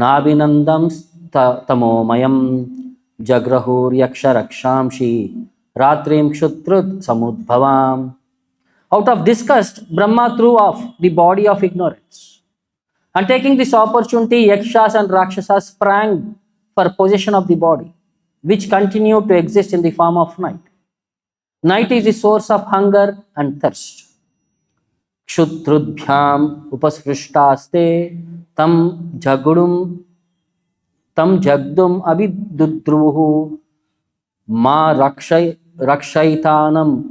नाभिनन्दं तमोमयं जग्रहुर यक्षरक्षांसि रात्रिं क्षुत्रud samudbhavam. Out of disgust, Brahma threw off the body of ignorance. And taking this opportunity, Yakṣas and Rākṣasas sprang for possession of the body, which continued to exist in the form of night. Night is the source of hunger and thirst. Kshutrudbhyam upasprishtaste tam jagdum abhidudruhu ma rakshainam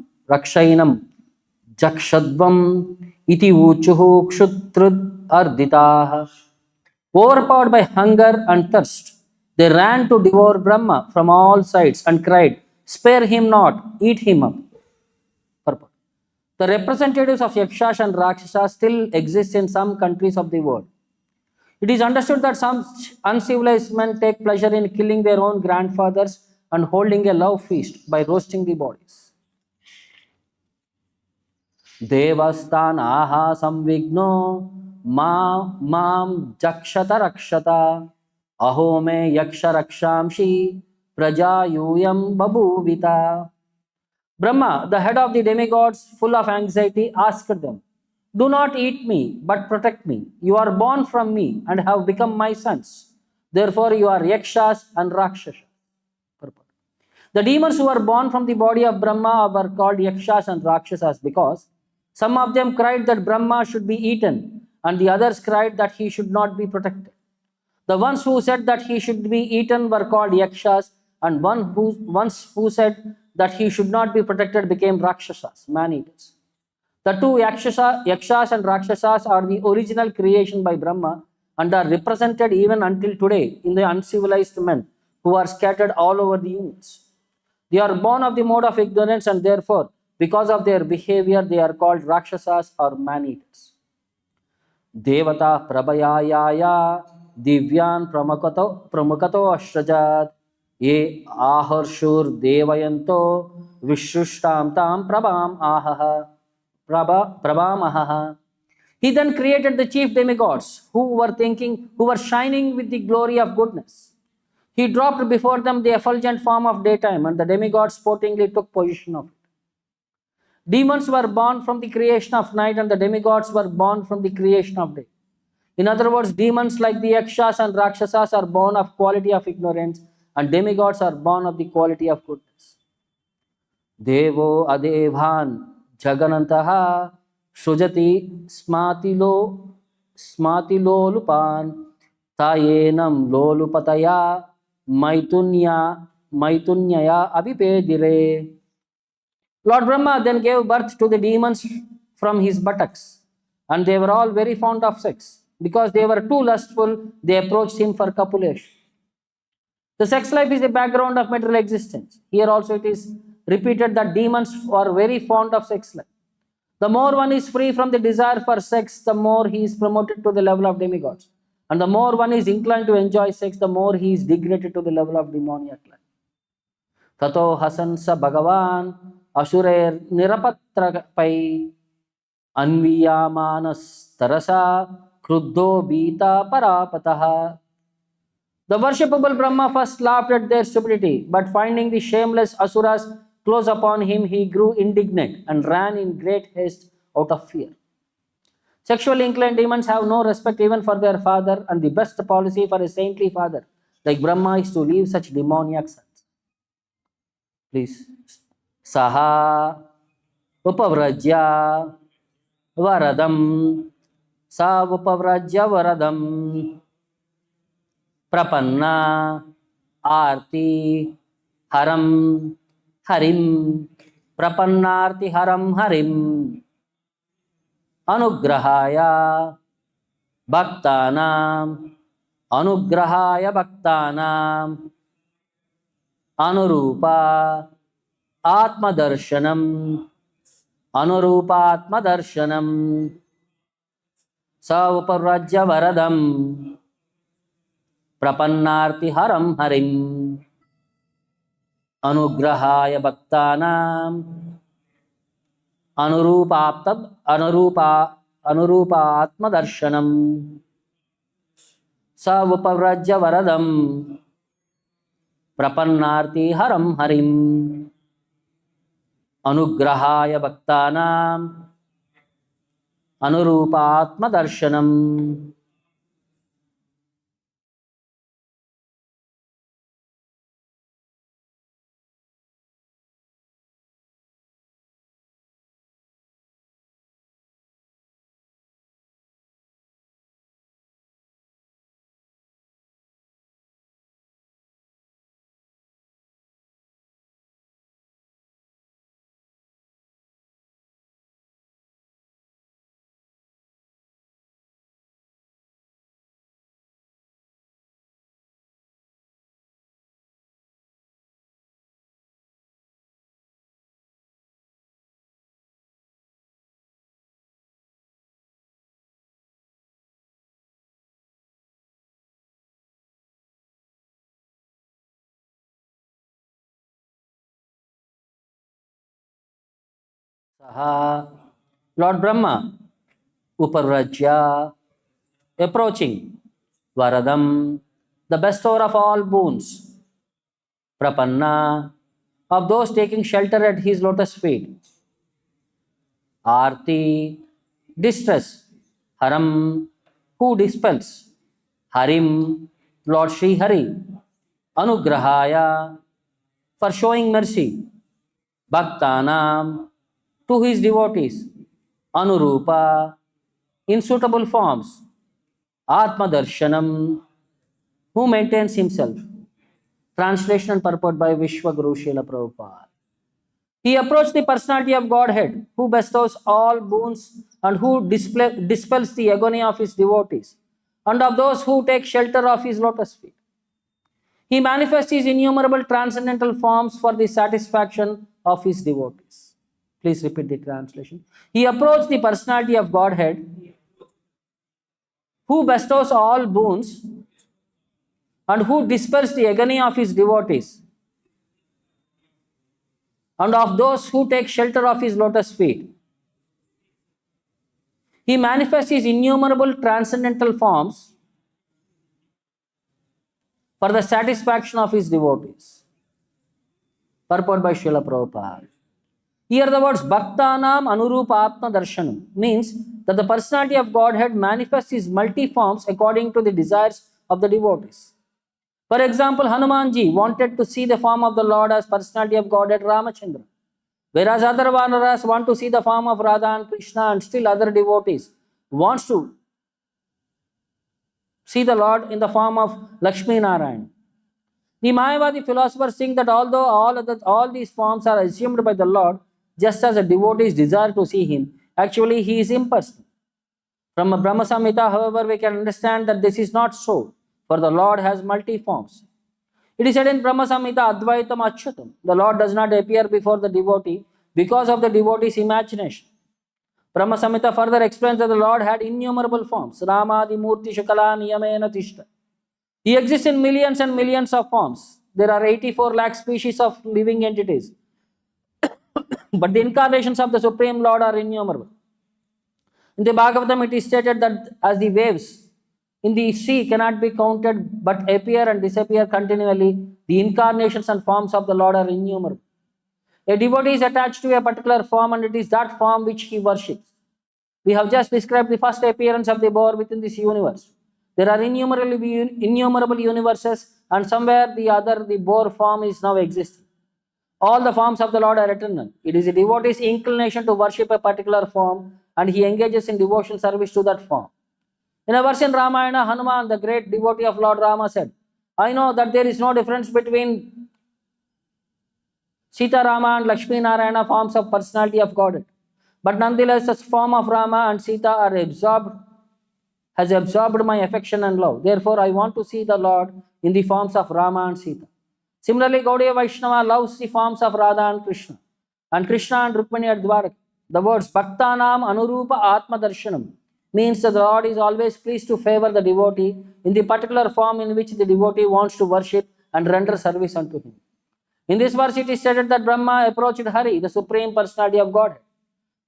jakshadvam iti uchuhu kshutrud arditaha. Overpowered by hunger and thirst, they ran to devour Brahma from all sides and cried, "Spare him not, eat him up." Purport. The representatives of Yakshas and Rākṣasas still exist in some countries of the world. It is understood that some uncivilized men take pleasure in killing their own grandfathers and holding a love feast by roasting the bodies. Devastanaha samvigno mam jakshata rakshata aho me yaksha rakshamshi prajayuyam babuvita. Brahma, the head of the demigods, full of anxiety, asked them, "Do not eat me, but protect me. You are born from me and have become my sons. Therefore you are Yakshas and Rākṣasas." The demons who were born from the body of Brahma were called Yakshas and Rākṣasas because some of them cried that Brahma should be eaten, and the others cried that he should not be protected. The ones who said that he should be eaten were called Yakshas, and ones who said that he should not be protected became Rākṣasas, man-eaters. The two Yakshas and Rākṣasas are the original creation by Brahma and are represented even until today in the uncivilized men who are scattered all over the universe. They are born of the mode of ignorance, and therefore, because of their behavior, they are called Rākṣasas or man-eaters. Devata prabhayaya divyan pramukato ashrajat ye aharshur devayanto vishrushtam tam prabhamahaha. He then created the chief demigods who were shining with the glory of goodness. He dropped before them the effulgent form of daytime, and the demigods sportingly took possession of it. Demons were born from the creation of night, and the demigods were born from the creation of day. In other words, demons like the Yakshas and Rākṣasas are born of quality of ignorance, and demigods are born of the quality of goodness. Devo adevhan jaganantaha sujati smatilo lupan tayenam lolupataya maitunyaya abhipedire. Lord Brahma then gave birth to the demons from his buttocks, and they were all very fond of sex. Because they were too lustful, they approached him for copulation. The sex life is the background of material existence. Here also it is repeated that demons are very fond of sex life. The more one is free from the desire for sex, the more he is promoted to the level of demigods. And the more one is inclined to enjoy sex, the more he is degraded to the level of demoniac life. Tato hasansa bhagavan asurair nirapatrapai anviyamanas tarasa kruddho bita parapataha. The worshipable Brahma first laughed at their stupidity, but finding the shameless asuras close upon him, he grew indignant and ran in great haste out of fear. Sexually inclined demons have no respect even for their father, and the best policy for a saintly father like Brahma is to leave such demoniac sons. Please. Saha upavrajya varadam sa upavrajya varadam prapanna arti haram harim prapannarti haram harim anugrahaya bhaktanam anurupa atmadarshanam sa upavrajya varadam prapannarti haram harim anugrahaya bhaktanam anurupa atmadarshanam sa upavrajya varadam prapannarti haram harim anugrahaya bhaktanam anurupatma darshanam. Saha, Lord Brahma, Uparajya, approaching, Varadam, the bestower of all boons, Prapanna, of those taking shelter at his lotus feet, Arti, distress, Haram, who dispels, Harim, Lord Sri Hari, Anugrahaya, for showing mercy, Bhaktanam, to his devotees, Anurupa, in suitable forms, Atma Darshanam, who maintains himself. Translation and purport by Vishwaguru Srila Prabhupada. He approached the personality of Godhead, who bestows all boons and who dispels the agony of his devotees, and of those who take shelter of his lotus feet. He manifests his innumerable transcendental forms for the satisfaction of his devotees. Please repeat the translation. He approached the personality of Godhead, who bestows all boons and who dispels the agony of his devotees, and of those who take shelter of his lotus feet. He manifests his innumerable transcendental forms for the satisfaction of his devotees. Purport by Srila Prabhupada. Here the words Bhaktanam Anurupatma Darshanam means that the personality of Godhead manifests his multi-forms according to the desires of the devotees. For example, Hanumanji wanted to see the form of the Lord as personality of Godhead Ramachandra, whereas other Vanaras want to see the form of Radha and Krishna, and still other devotees wants to see the Lord in the form of Lakshmi Narayan. The Mayavadi philosophers think that although all these forms are assumed by the Lord, just as a devotee's desire to see him, actually he is impersonal. From a Brahma Samhita, however, we can understand that this is not so, for the Lord has multi-forms. It is said in Brahma Samhita, Advaitam Achyutam, the Lord does not appear before the devotee because of the devotee's imagination. Brahma Samhita further explains that the Lord had innumerable forms. Ramadi Murti Shakala Niyamena Tishta. He exists in millions and millions of forms. There are 84 lakh species of living entities. But the incarnations of the Supreme Lord are innumerable. In the Bhagavatam, it is stated that as the waves in the sea cannot be counted but appear and disappear continually, the incarnations and forms of the Lord are innumerable. A devotee is attached to a particular form, and it is that form which he worships. We have just described the first appearance of the boar within this universe. There are innumerable universes, and somewhere the boar form is now existing. All the forms of the Lord are eternal. It is a devotee's inclination to worship a particular form, and he engages in devotional service to that form. In a verse in Ramayana, Hanuman, the great devotee of Lord Rama, said, I know that there is no difference between Sita Rama and Lakshmi Narayana forms of personality of Godhead. But nonetheless, the form of Rama and Sita has absorbed my affection and love. Therefore, I want to see the Lord in the forms of Rama and Sita. Similarly, Gaudiya Vaishnava loves the forms of Radha and Krishna and Rukmini at Dwaraka. The words Bhaktanam Anurupa Atma Darshanam means that the Lord is always pleased to favor the devotee in the particular form in which the devotee wants to worship and render service unto him. In this verse, it is stated that Brahma approached Hari, the Supreme Personality of Godhead.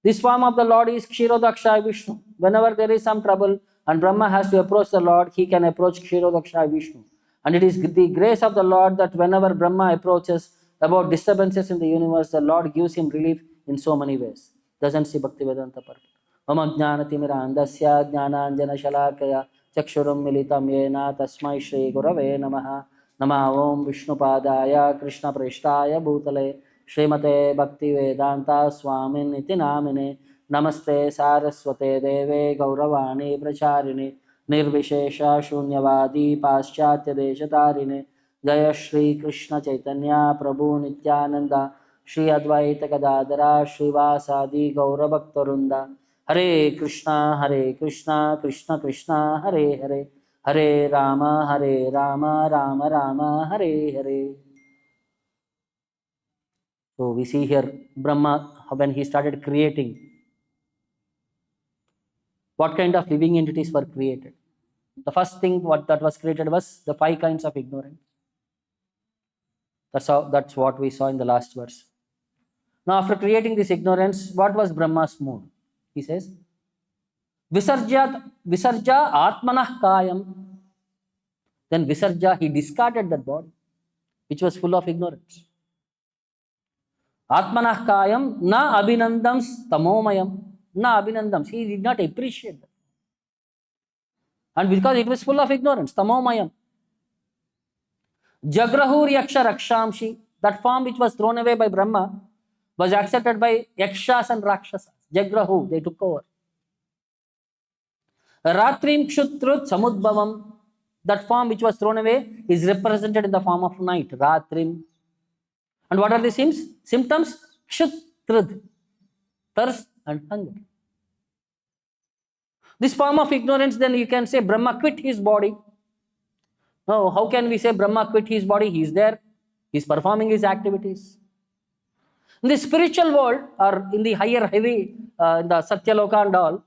This form of the Lord is Kshirodaksha Vishnu. Whenever there is some trouble and Brahma has to approach the Lord, he can approach Kshirodaksha Vishnu. And it is the grace of the Lord that whenever Brahma approaches about disturbances in the universe, the Lord gives him relief in so many ways. Doesn't see Bhaktivedanta Purport. Mama jnanatimira andasya jnananjana shalakaya chakshurum militam yena tasmai shri gurave namaha. Nama om Vishnupadaya Krishna Preshtaya Bhutale Srimate Bhaktivedanta Swamin iti namine. Namaste Saraswate Deve Gauravani Pracharine Nirvishesha Shunyavadi Paschatya Deshatarine. Jaya Shri Krishna Chaitanya Prabhu Nityananda Shri Advaita Gadadara Srivasadi Gaurabhaktarunda. Hare Krishna, Krishna Krishna, Hare Hare, Hare Rama, Rama Rama, Hare Hare. So we see here Brahma, when he started creating, what kind of living entities were created. The first thing that was created was the 5 kinds of ignorance. That's what we saw in the last verse. Now after creating this ignorance, what was Brahma's mood? He says, Visarja Atmanah Kayam. Then Visarja, he discarded that body, which was full of ignorance. Atmanah Kayam na abhinandams tamomayam. Na abhinandams. He did not appreciate that. And because it was full of ignorance, tamomayam. Jagrahur Yaksha Rakshamshi, that form which was thrown away by Brahma, was accepted by Yakṣas and Rākṣasas. Jagrahu, they took over. Ratrim Kshutrut Samudbhavam, that form which was thrown away is represented in the form of night, Ratrim. And what are the symptoms? Kshutrud, thirst and hunger. This form of ignorance, then you can say Brahma quit his body. No, how can we say Brahma quit his body? He is there, he is performing his activities. In the spiritual world, or in the higher heavy, in the Satyaloka and all,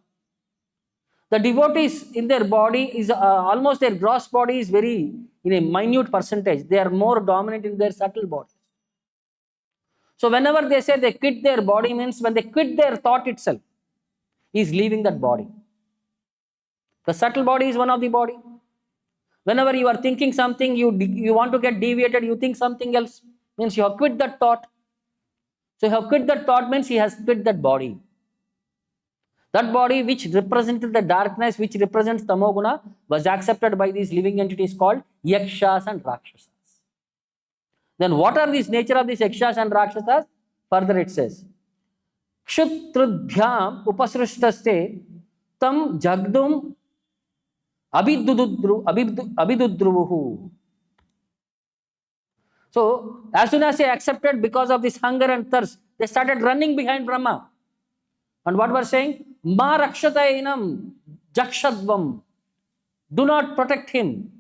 the devotees in their body is almost their gross body is very in a minute percentage. They are more dominant in their subtle body. So whenever they say they quit their body, means when they quit their thought itself, he is leaving that body. The subtle body is one of the body. Whenever you are thinking something, you want to get deviated, you think something else, means you have quit that thought. So you have quit that thought means he has quit that body. That body which represented the darkness, which represents Tamoguna, was accepted by these living entities called Yakṣas and Rākṣasas. Then what are these nature of these Yakṣas and Rākṣasas? Further it says, Kshutrudbhyam upasrushtaste tam jagdum abhidudruvuhu. So as soon as they accepted, because of this hunger and thirst, they started running behind Brahma. And what was saying? Ma rakshatainam jakshadvam. Do not protect him.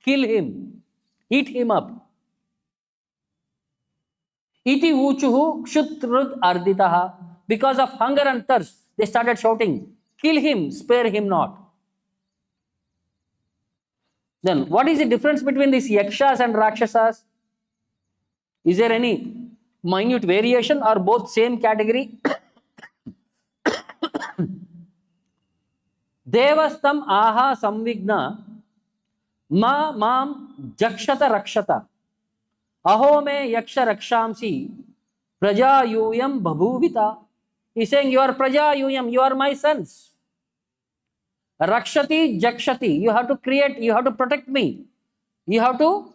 Kill him. Eat him up. Iti uchuhu kshutrud arditaha. Because of hunger and thirst, they started shouting, kill him, spare him not. Then what is the difference between these Yakshas and Rākṣasas? Is there any minute variation or both same category? Devastam aha samvigna ma mam jakshata rakshata aho me yaksha rakshamsi praja yuyam babhuvita. He's saying, you are praja yuyam, you are my sons. Rakshati jakshati, you have to create, you have to protect me, you have to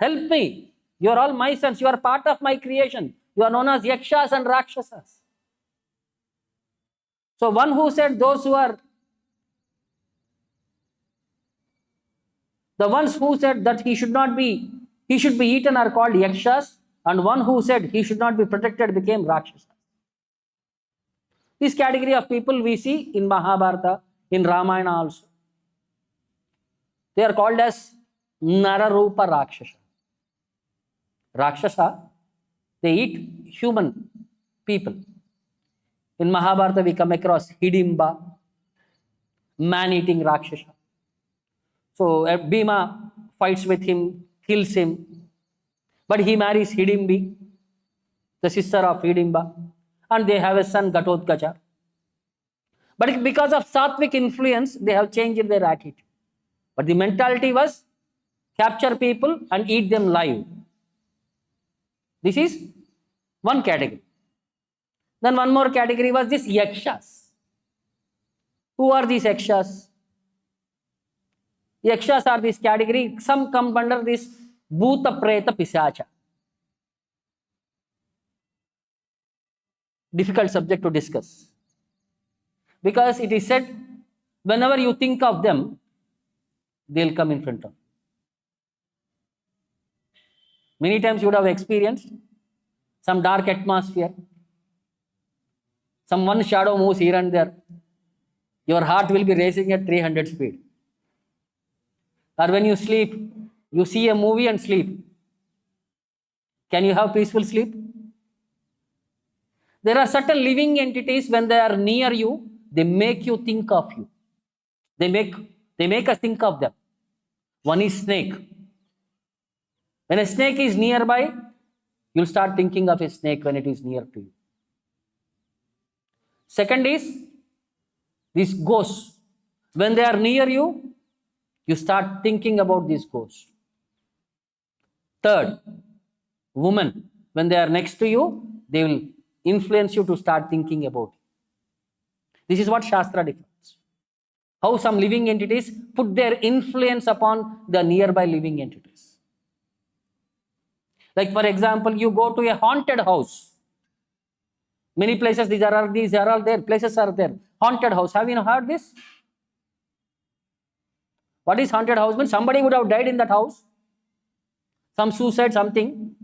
help me. You are all my sons, you are part of my creation. You are known as Yakshas and Rākṣasas. So one who said those who are, the ones who said that he should be eaten are called Yakshas, and one who said he should not be protected became Rākṣasas. This category of people we see in Mahabharata, in Ramayana also. They are called as Nararupa Rakshasa. Rakshasa, they eat human people. In Mahabharata we come across Hidimba, man-eating Rakshasa. So Bhima fights with him, kills him, but he marries Hidimbi, the sister of Hidimba, and they have a son Ghatotkacha. But because of sattvic influence, they have changed their attitude. But the mentality was capture people and eat them live. This is one category. Then one more category was this Yakshas. Who are these Yakshas? Yakshas are this category. Some come under this bhuta preta pisacha. Difficult subject to discuss. Because it is said, whenever you think of them, they'll come in front of you. Many times you would have experienced some dark atmosphere. Some one shadow moves here and there. Your heart will be racing at 300 speed. Or when you sleep, you see a movie and sleep. Can you have peaceful sleep? There are certain living entities, when they are near you, they make you think of you. They make us think of them. One is snake. When a snake is nearby, you'll start thinking of a snake when it is near to you. Second is these ghosts. When they are near you, you start thinking about these ghosts. Third, women. When they are next to you, they will influence you to start thinking about it. This is what Shastra defines. How some living entities put their influence upon the nearby living entities. Like for example, you go to a haunted house. Many places these are all there. Places are there. Haunted house. Have you heard this? What is haunted house? Means somebody would have died in that house. Some suicide, something.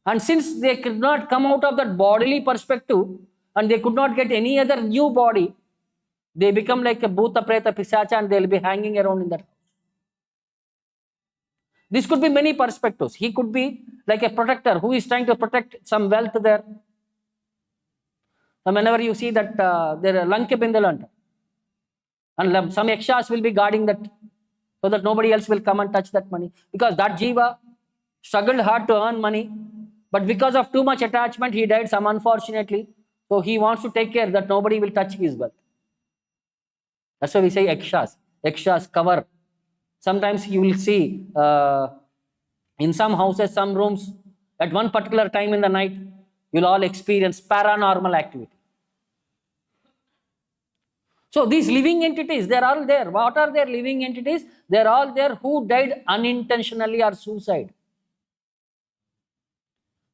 And since they could not come out of that bodily perspective and they could not get any other new body, they become like a bhuta preta pisacha and they will be hanging around in that house. This could be many perspectives. He could be like a protector who is trying to protect some wealth there. And whenever you see that there are lanke bindalu, and some yakshas will be guarding that so that nobody else will come and touch that money. Because that jiva struggled hard to earn money, but because of too much attachment, he died some unfortunately. So he wants to take care that nobody will touch his wealth. That's why we say yakshas. Yakshas cover. Sometimes you will see in some houses, some rooms, at one particular time in the night, you'll all experience paranormal activity. So these living entities, they're all there. What are their living entities? They're all there who died unintentionally or suicide.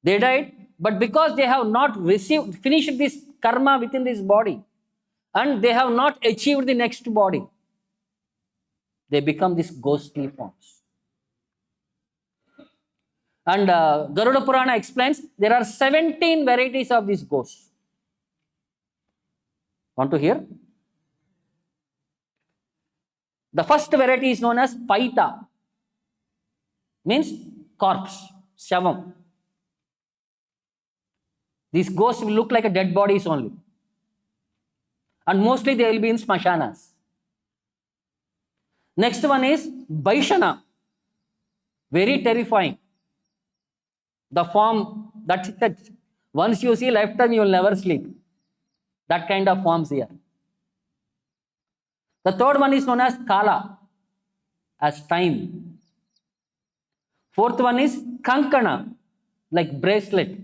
They died, but because they have not finished this karma within this body, and they have not achieved the next body, they become these ghostly forms. And Garuda Purana explains there are 17 varieties of these ghosts. Want to hear? The first variety is known as Paita, means corpse, shavam. These ghosts will look like a dead bodies only. And mostly they will be in smashanas. Next one is Vaishana, very terrifying. The form that once you see lifetime you will never sleep. That kind of forms here. The third one is known as Kala, as time. Fourth one is Kankana, like bracelet.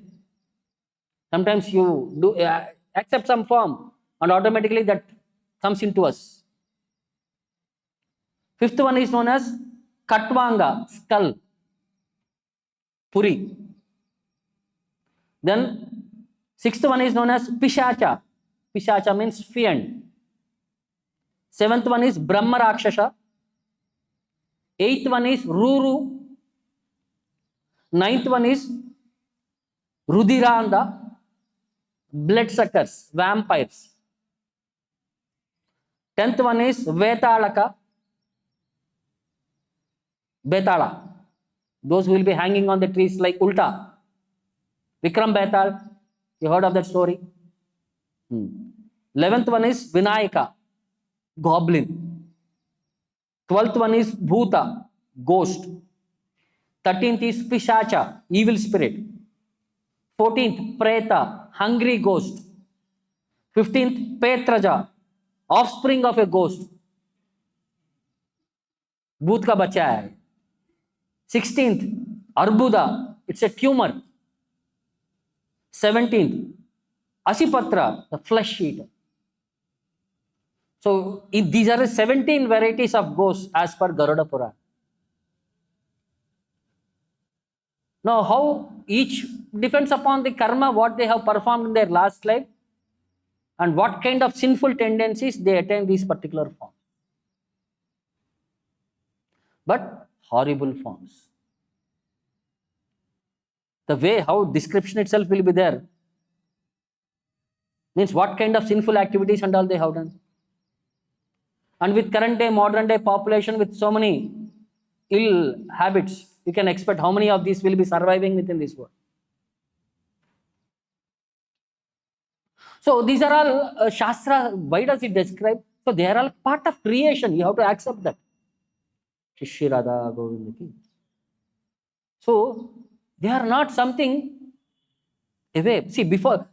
Sometimes you do accept some form and automatically that comes into us. Fifth one is known as Katvanga, skull, Puri. Then sixth one is known as Pishacha. Pishacha means fiend. Seventh one is Brahmā Rakshasa. Eighth one is Ruru. Ninth one is Rudiranda, bloodsuckers, vampires. 10th one is Vetalaka, Betala. Those who will be hanging on the trees like Ulta. Vikram Betal, you heard of that story? 11th one is Vinayaka, goblin. 12th one is Bhuta, ghost. 13th is Pishacha, evil spirit. 14th, Preta, hungry ghost. 15th, Petraja, offspring of a ghost. Bhoot ka bacha hai. 16th, Arbuda, it's a tumor. 17th, Asipatra, the flesh eater. So these are the 17 varieties of ghosts as per Garuda Purana. Now how each depends upon the karma, what they have performed in their last life and what kind of sinful tendencies they attain these particular forms. But horrible forms. The way how description itself will be there means what kind of sinful activities and all they have done. And with current day, modern day population with so many ill habits, you can expect how many of these will be surviving within this world. So these are all Shastra. Why does it describe? So they are all part of creation. You have to accept that. Shishirada Govindaki. So they are not something away. See,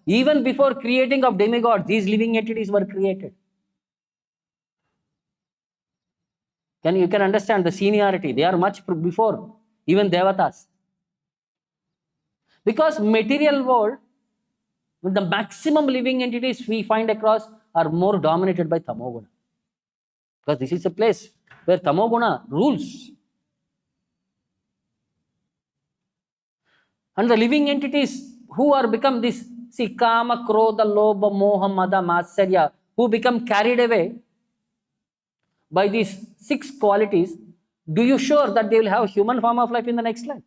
even before creating of demigods, these living entities were created. You can understand the seniority. They are much before even devatas. Because material world, the maximum living entities we find across are more dominated by tamoguna. Because this is a place where tamoguna rules. And the living entities who are become this, see, kama, krodha, lobha, moha, mada, matsarya, who become carried away by these 6 qualities, do you sure that they will have human form of life in the next life?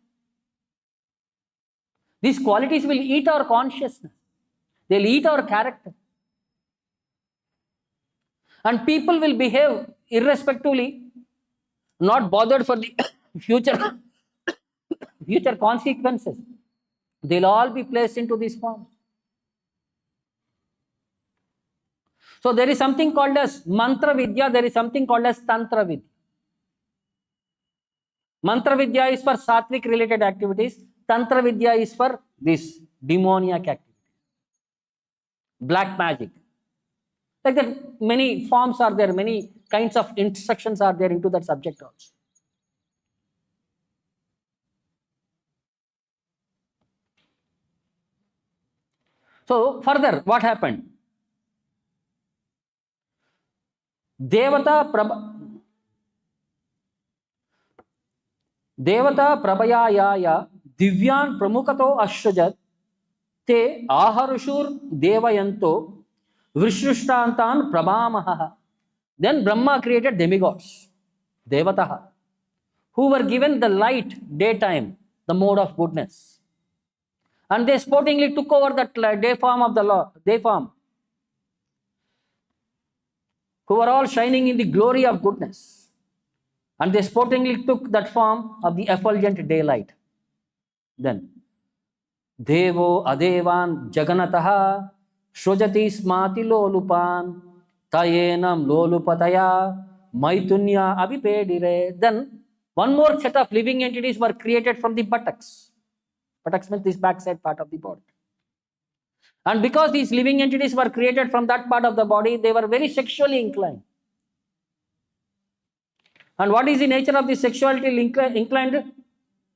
These qualities will eat our consciousness. They will eat our character. And people will behave irrespectively, not bothered for the future consequences. They will all be placed into this form. So there is something called as mantra vidya, there is something called as tantra vidya. Mantra vidya is for sattvic related activities, tantra vidya is for this demoniac activity. Black magic. Like that, many forms are there, many kinds of instructions are there into that subject also. So further, what happened? Devata prabhayaya divyan pramukato ashrajat te aharushur devayanto vrishrushtantan prabhamaha. Then Brahma created demigods, devataha, who were given the light daytime, the mode of goodness. And they sportingly took over that day form of the law, day form, who were all shining in the glory of goodness. And they sportingly took that form of the effulgent daylight. Then, Devo adevan jaganataha shrujati smati lolupan tayenam lolupataya maitunya abhipedire. Then, one more set of living entities were created from the buttocks. Buttocks means this backside part of the body. And because these living entities were created from that part of the body, they were very sexually inclined. And what is the nature of the sexuality inclined?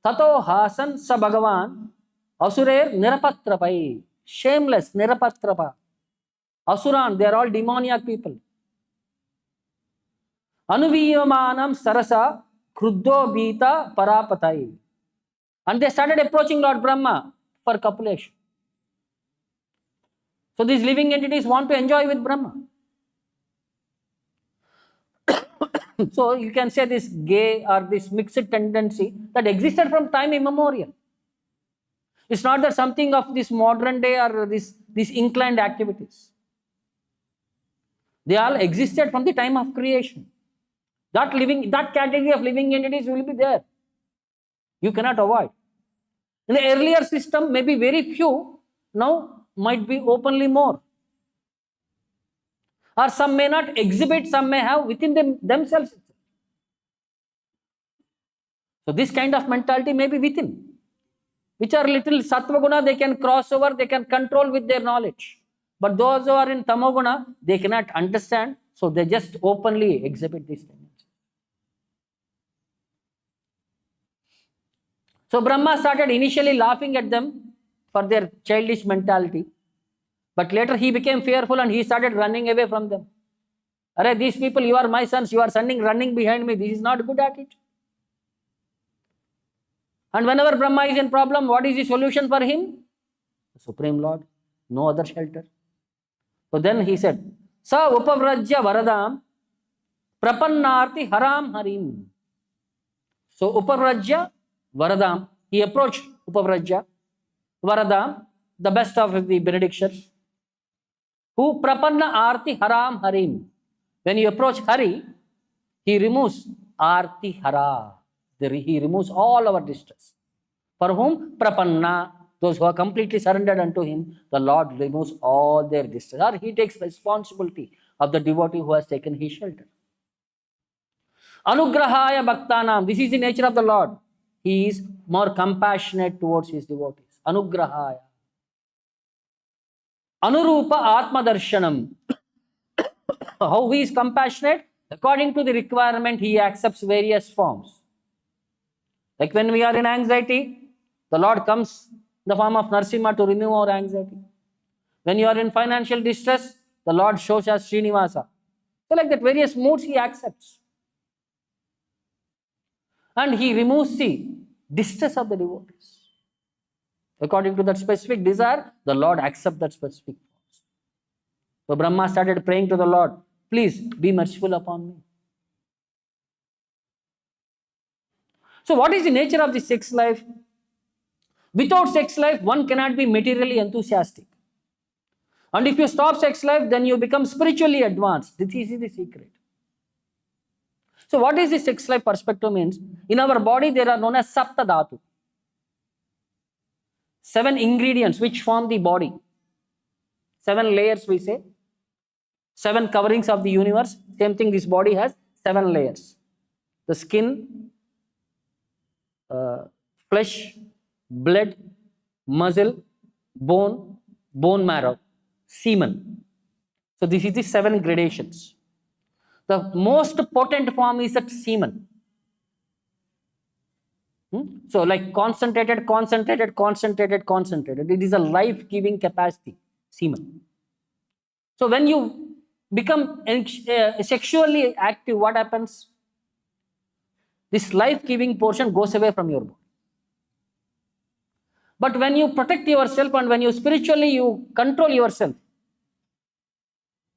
Tato hasan sa bhagavan asurer nirapatrapai. Shameless, nirapatrapa. Asuran, they are all demoniac people. Anuviyamanam sarasa kruddho bhita parapatai. And they started approaching Lord Brahma for copulation. So these living entities want to enjoy with Brahma. So you can say this gay or this mixed tendency that existed from time immemorial. It's not that something of this modern day or these inclined activities. They all existed from the time of creation. That category of living entities will be there. You cannot avoid. In the earlier system, maybe very few, now might be openly more. Or some may not exhibit, some may have within themselves. So this kind of mentality may be within, which are little sattva guna, they can cross over, they can control with their knowledge. But those who are in tamoguna, they cannot understand, So they just openly exhibit these tendencies. So Brahma started initially laughing at them for their childish mentality. But later he became fearful and he started running away from them. Arey, these people, you are my sons, you are running behind me. This is not a good attitude. And whenever Brahma is in problem, what is the solution for him? The Supreme Lord. No other shelter. So then he said, Sa upavrajya varadam prapannarti haram harim. So upavrajya varadam. He approached upavrajya varadam, the best of the benedictions. Who prapanna arti haram harim. When you approach Hari, he removes arti hara. He removes all our distress. For whom? Prapanna. Those who are completely surrendered unto him, the Lord removes all their distress. Or he takes responsibility of the devotee who has taken his shelter. Anugrahaya bhaktanam. This is the nature of the Lord. He is more compassionate towards his devotees. Anugrahaya. Anurupa atma darshanam. How he is compassionate? According to the requirement, he accepts various forms. Like when we are in anxiety, the Lord comes in the form of Narsimha to remove our anxiety. When you are in financial distress, the Lord shows us Srinivasa. So like that, various moods he accepts. And he removes the distress of the devotees. According to that specific desire, the Lord accepts that specific forms. So Brahma started praying to the Lord, please be merciful upon me. So what is the nature of the sex life? Without sex life, one cannot be materially enthusiastic. And if you stop sex life, then you become spiritually advanced. This is the secret. So what is the sex life perspective means? In our body, there are known as sapta dhatu. 7 ingredients which form the body. 7 layers we say. 7 coverings of the universe. Same thing, this body has 7 layers. The skin, flesh, blood, muscle, bone, bone marrow, semen. So this is the 7 gradations. The most potent form is that semen. So like concentrated. It is a life-giving capacity, semen. So when you become sexually active, what happens? This life-giving portion goes away from your body. But when you protect yourself and when you spiritually you control yourself,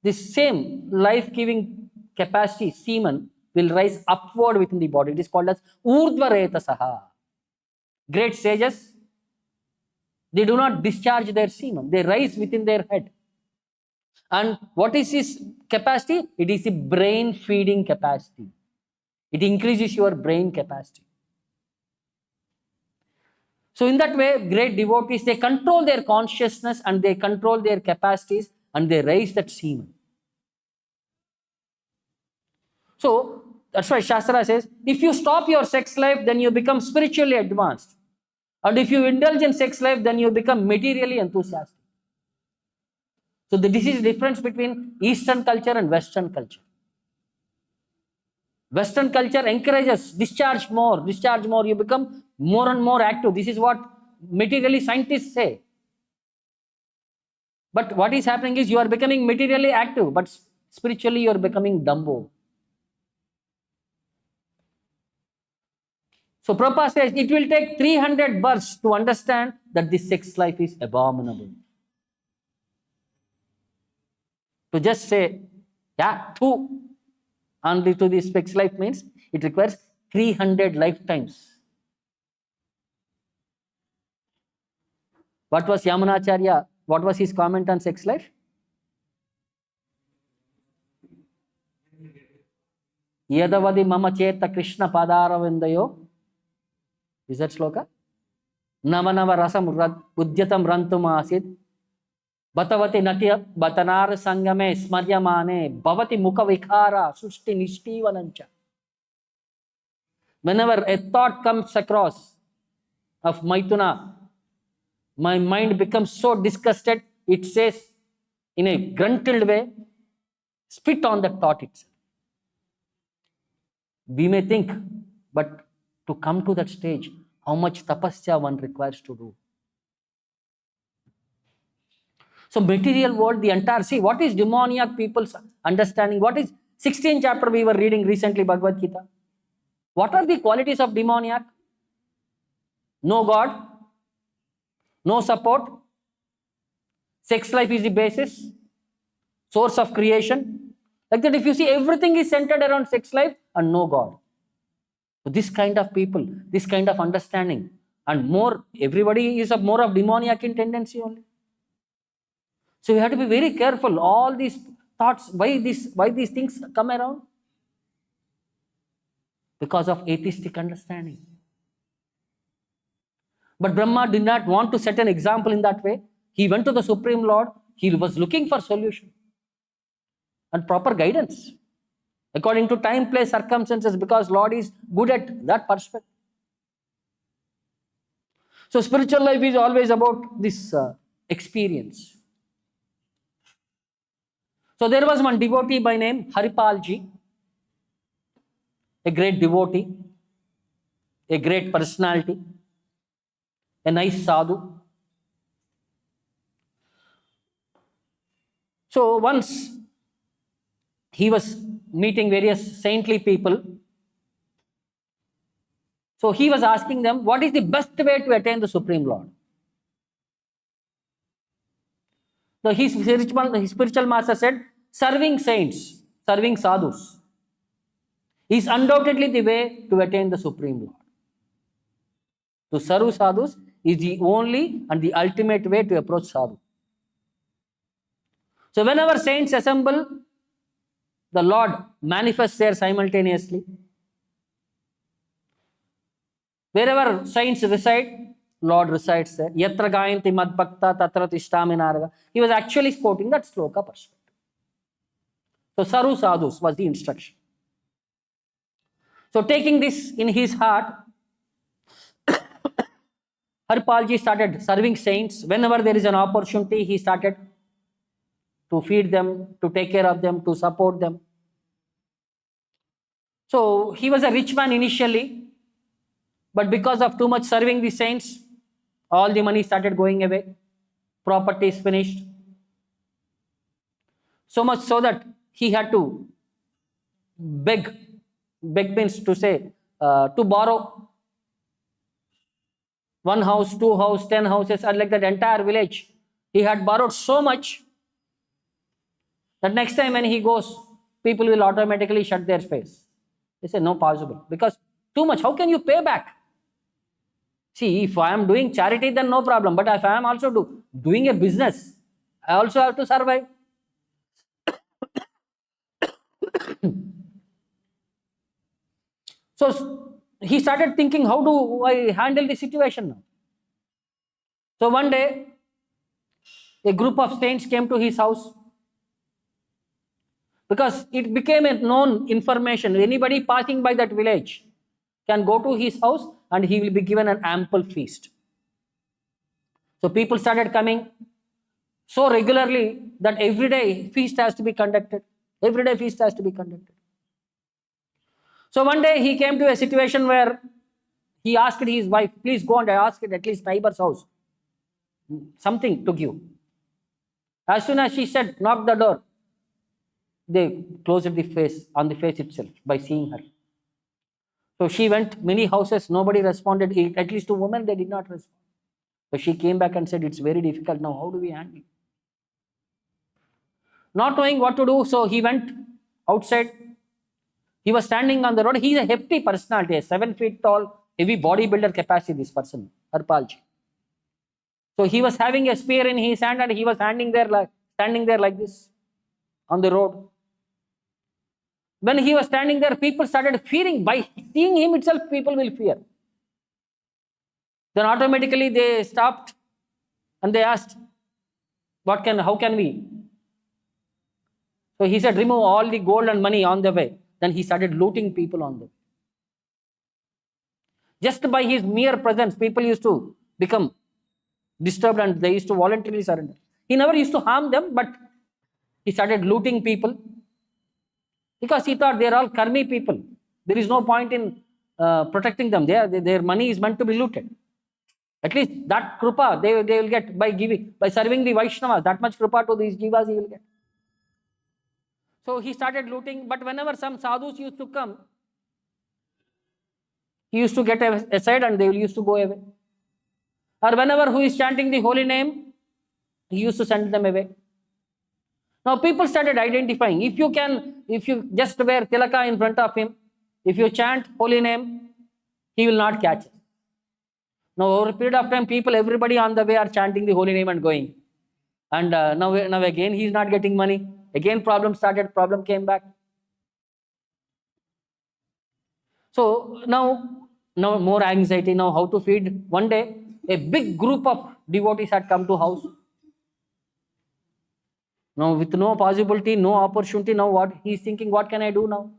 this same life-giving capacity, semen, will rise upward within the body. It is called as urdhvaretasaha. Great sages, they do not discharge their semen. They rise within their head. And what is this capacity? It is the brain feeding capacity. It increases your brain capacity. So in that way, great devotees, they control their consciousness and they control their capacities and they raise that semen. So that's why Shastra says, if you stop your sex life, then you become spiritually advanced. And if you indulge in sex life, then you become materially enthusiastic. So this is the difference between Eastern culture and Western culture. Western culture encourages discharge more, you become more and more active. This is what materially scientists say. But what is happening is you are becoming materially active, but spiritually you are becoming dumbo. So Prabhupada says it will take 300 births to understand that this sex life is abominable. To just say, yeah, only to this sex life means it requires 300 lifetimes. What was Yamunacharya? What was his comment on sex life? Yadavadi mama cheta Krishna padaravindayo. Is that Shloka? Navanava rasam udyatam rantum asid. Batavati natya batanar sangame smaryamane bhavati mukha vikhara sushti nishti valancha. Whenever a thought comes across of Maituna, my mind becomes so disgusted, it says in a gruntled way, spit on that thought itself. We may think, but to come to that stage, how much tapasya one requires to do. So material world, the entire, see what is demoniac people's understanding, what is 16th chapter we were reading recently, Bhagavad Gita. What are the qualities of demoniac? No God, no support, sex life is the basis, source of creation. Like that, if you see, everything is centered around sex life and no God. So this kind of people, this kind of understanding, and more, everybody is more of demoniac in tendency only. So we have to be very careful. All these thoughts, why these things come around? Because of atheistic understanding. But Brahma did not want to set an example in that way. He went to the Supreme Lord. He was looking for solution and proper guidance according to time, place, circumstances, because Lord is good at that perspective. So spiritual life is always about this experience. So there was one devotee by name Haripalji, a great devotee, a great personality, a nice sadhu. So once he was meeting various saintly people. So he was asking them, what is the best way to attain the Supreme Lord? So his spiritual master said, serving saints, serving sadhus is undoubtedly the way to attain the Supreme Lord. To serve sadhus is the only and the ultimate way to approach sadhu. So whenever saints assemble, the Lord manifests there simultaneously. Wherever saints reside, Lord resides there. Yatra gayanti mad bhakta tatra tishtami narada. He was actually quoting that Shloka perspective. So Saru Sadhus was the instruction. So taking this in his heart, Harpalji started serving saints. Whenever there is an opportunity, he started to feed them, to take care of them, to support them. So he was a rich man initially, but because of too much serving the saints, all the money started going away. Property is finished. So much so that he had to beg means to say, to borrow one house, two house, 10 houses, or like that entire village. He had borrowed so much that next time when he goes, people will automatically shut their face. They say, no possible, because too much, how can you pay back? See, if I am doing charity, then no problem, but if I am also doing a business, I also have to survive. So he started thinking, how do I handle the situation now? So one day, a group of saints came to his house, because it became a known information. Anybody passing by that village can go to his house and he will be given an ample feast. So people started coming so regularly that every day feast has to be conducted. Every day feast has to be conducted. So one day he came to a situation where he asked his wife, please go and ask at least neighbor's house something to give. As soon as she said, knock the door, they closed the face on the face itself by seeing her. So she went many houses, nobody responded. At least to women, they did not respond. So she came back and said, it's very difficult now. How do we handle it? Not knowing what to do, so he went outside. He was standing on the road. He is a hefty personality, a 7 feet tall, heavy bodybuilder capacity, this person, Harpalji. So he was having a spear in his hand and he was standing there like this on the road. When he was standing there, people started fearing. By seeing him itself, people will fear. Then automatically they stopped and they asked, how can we? So he said, remove all the gold and money on the way. Then he started looting people on the way. Just by his mere presence, people used to become disturbed and they used to voluntarily surrender. He never used to harm them, but he started looting people. Because he thought they're all karmi people. There is no point in protecting them. Their money is meant to be looted. At least that krupa they will get by serving the Vaishnavas. That much krupa to these jivas he will get. So he started looting, but whenever some sadhus used to come, he used to get aside and they used to go away. Or whenever who is chanting the holy name, he used to send them away. Now people started identifying. If you just wear tilaka in front of him, if you chant holy name, he will not catch it. Now over a period of time, everybody on the way are chanting the holy name and going. And now again he is not getting money. Again problem came back. So now more anxiety, now how to feed. One day, a big group of devotees had come to house. Now with no possibility, no opportunity, now what? He is thinking, what can I do now?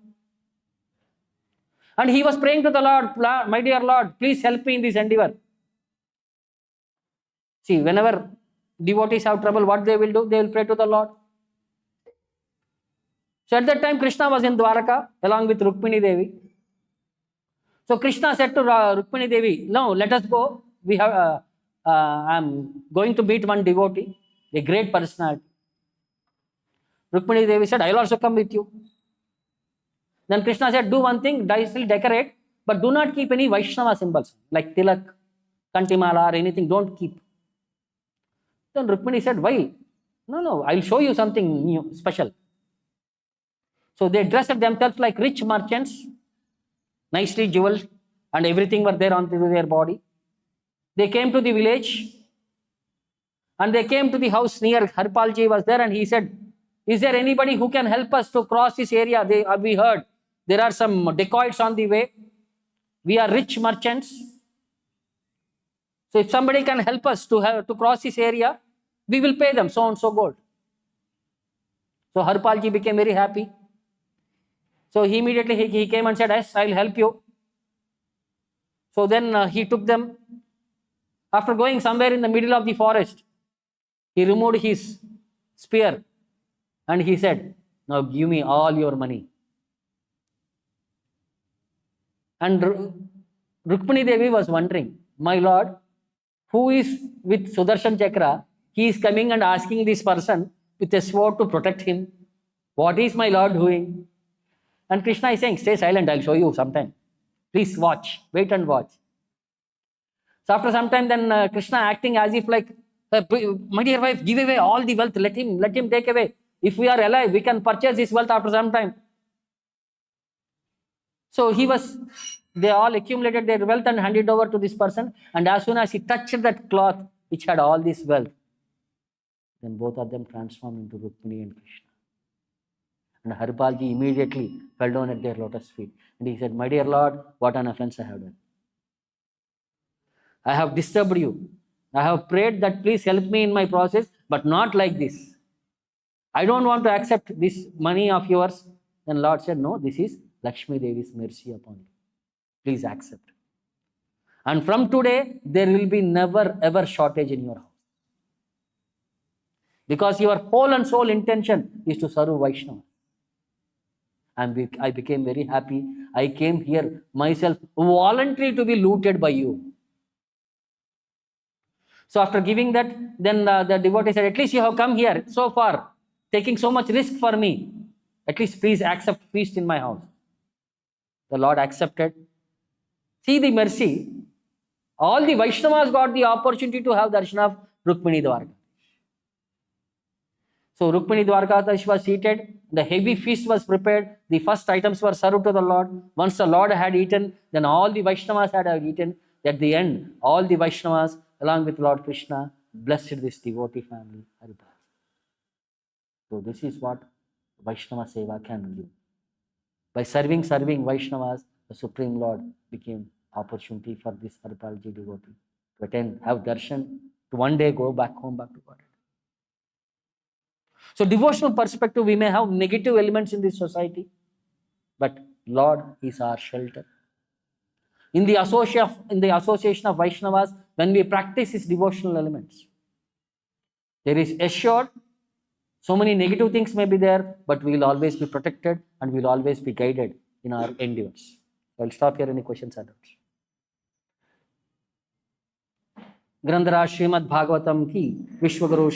And he was praying to the Lord, my dear Lord, please help me in this endeavor. See, whenever devotees have trouble, what they will do? They will pray to the Lord. So at that time, Krishna was in Dwaraka along with Rukmini Devi. So Krishna said to Rukmini Devi, no, let us go. I am going to meet one devotee, a great personality. Rukmini Devi said, I will also come with you. Then Krishna said, do one thing, still decorate, but do not keep any Vaishnava symbols like tilak, kantimala or anything, don't keep. Then Rukmini said, why? No, I will show you something new, special. So they dressed themselves like rich merchants, nicely jeweled, and everything were there onto their body. They came to the village, and they came to the house near Harpalji was there, and he said, is there anybody who can help us to cross this area? We heard there are some dacoits on the way. We are rich merchants. So if somebody can help us to cross this area, we will pay them so and so gold. So Harpalji became very happy. So immediately he came and said, yes, I will help you. So then he took them. After going somewhere in the middle of the forest, he removed his spear and he said, now give me all your money. And Rukmini Devi was wondering, my Lord, who is with Sudarshan Chakra? He is coming and asking this person with a sword to protect him. What is my Lord doing? And Krishna is saying, stay silent, I will show you sometime. Please watch, wait and watch. So after some time, then Krishna acting as if like, my dear wife, give away all the wealth, let him take away. If we are alive, we can purchase this wealth after some time. So they all accumulated their wealth and handed over to this person. And as soon as he touched that cloth, which had all this wealth, then both of them transformed into Rukmini and Krishna. And Harpalji immediately fell down at their lotus feet. And he said, my dear Lord, what an offense I have done. I have disturbed you. I have prayed that please help me in my process, but not like this. I don't want to accept this money of yours. Then Lord said, no, this is Lakshmi Devi's mercy upon you. Please accept. And from today, there will be never ever shortage in your house. Because your whole and sole intention is to serve Vaishnava. And I became very happy. I came here myself voluntarily to be looted by you. So after giving that, then the devotee said, at least you have come here so far, taking so much risk for me. At least please accept feast in my house. The Lord accepted. See the mercy. All the Vaishnavas got the opportunity to have darshan of Rukmini Dwarka. So Rukmini Dwarkadash was seated. The heavy feast was prepared. The first items were served to the Lord. Once the Lord had eaten, then all the Vaishnavas had eaten. At the end, all the Vaishnavas, along with Lord Krishna, blessed this devotee family. So this is what Vaishnava Seva can do. By serving Vaishnavas, the Supreme Lord became opportunity for this Harpalji devotee to attend, have darshan, to one day go back home, back to God. So devotional perspective, we may have negative elements in this society, but Lord is our shelter. In the association of Vaishnavas, when we practice these devotional elements, there is assured So many negative things may be there, but we will always be protected and we will always be guided in our endeavors. I will stop here. Any questions or doubts? ग्रंथराज Shrimad Bhagavatam की विश्वगुरु